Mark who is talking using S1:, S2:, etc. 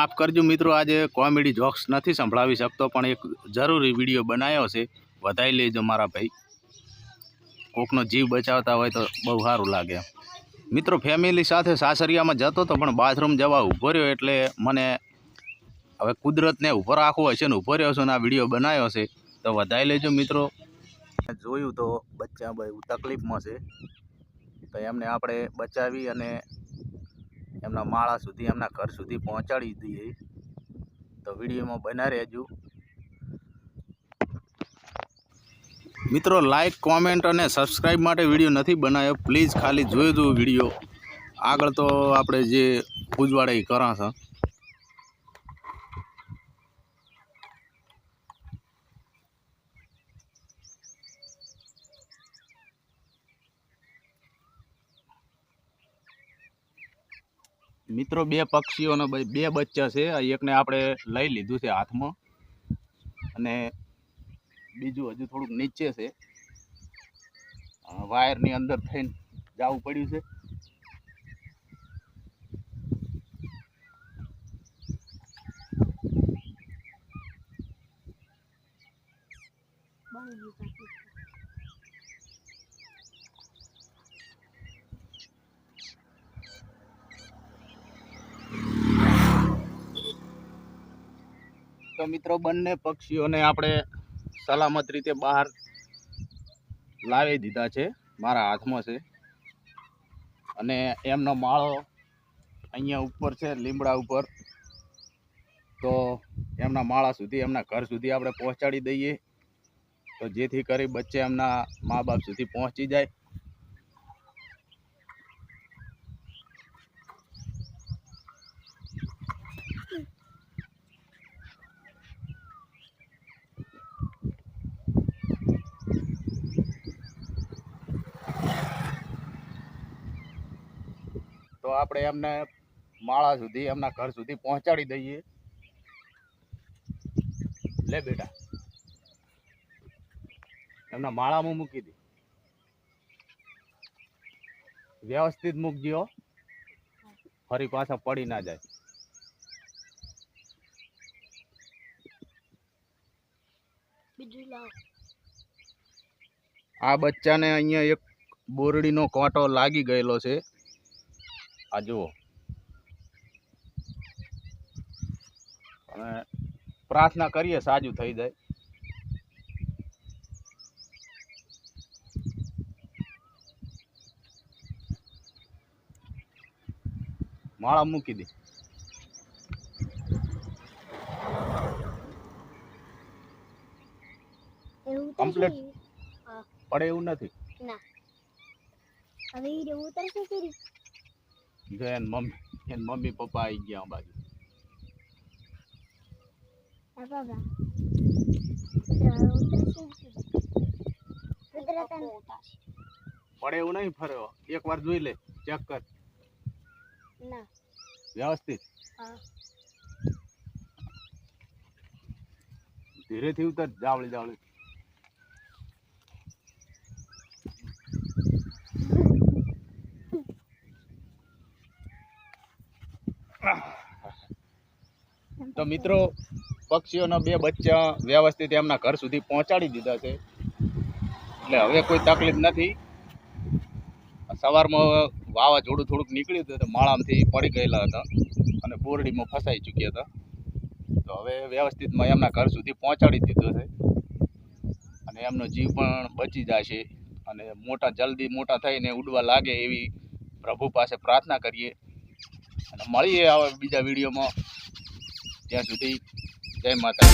S1: माफ करजो मित्रों, आज कॉमेडी जोक्स नहीं संभळावी सकतो पण एक जरूरी विडियो बनायो छे, वधाई लेजो मारा भाई। कोकनो जीव बचावता होय तो बहु सारूं लागे। मित्रों फैमिली साथे सासरिया में जतो तो पण बाथरूम जवा उभो रह्यो एटले मने हवे कुदरत ने उभो राखवो हशे ने उभो रह्यो छुं ने आ विडियो बनायो छे तो वधाई लेजो मित्रों। जोयुं तो बच्चा बहु तकलीफ में छे तो एमने आपणे बचावी अने एमना माळा सुधी एमना घर सुधी पहोंचाड़ी दीए तो विडियो में बना रहेजो मित्रों। लाइक कॉमेंट और सब्सक्राइब माटे विडियो नहीं बनायो, प्लीज खाली जोई दो विडियो। आगळ तो आपणे जे पूजवाड़े ई करा छे। मित्रों बे पक्षीओ ने बे बच्चा छे, एक ने आपणे लई लीधुं छे हाथ में अने बीजू हजू थोड़ुंक नीचे छे। वायर नी अंदर थईने जावुं पड्युं छे। तो मित्रों बंने पक्षीओ ने आपणे सलामत रीते बहार लावी दीधा छे, मारा हाथ में छे अने एमनो माळो अहींया उपर छे લીમડા उपर। तो एमना माळा सुधी एमना घर सुधी आपणे पहोंचाड़ी दईए तो जेथी करी बच्चे एमना माँ बाप सुधी पहोंची जाए। तो आपणे एमने माळा सुधी एमना घर सुधी पहोंचाड़ी दईए। ले बेटा एमना माळा में मूकी दे, व्यवस्थित मूकजो, फरी पाछा पड़ी ना जाए। आ बच्चा ने अहींया एक बोरडी नो कांटो लागी गयेलो छे। आ जुओ प्रार्थना करिए साजू थई जाए। माळा मूकी दे। कम्प्लीट पड़े एवं नहीं ना। अबे ये उतर से फिर जैन मम्मी पप्पा आई गया बाजू। बाबा पड़े एवं नहीं फरो, एक बार जोई ले, चेक कर ना व्यवस्थित। हाँ धीरे थी उतर, जावली जावली। तो मित्रों पक्षीओ ना बे बच्चा व्यवस्थित एमना घर सुधी पहोंचाड़ी दीधा छे એટલે હવે કોઈ તકલીફ નથી। સવારમાં વાવાઝોડું થોડુંક નીકળ્યું હતું તો માળામાંથી પડી ગયેલા હતા અને બોરડીમાં ફસાઈ ચૂક્યા હતા। તો હવે વ્યવસ્થિતમાં એમના ઘર સુધી પહોંચાડી દીધો છે અને એમનો જીવ પણ બચી જશે અને જલ્દી મોટા થઈને ઉડવા લાગે એવી પ્રભુ પાસે પ્રાર્થના કરીએ અને મળીએ આવા બીજા વિડીયોમાં। ત્યાં સુધી જય માતા।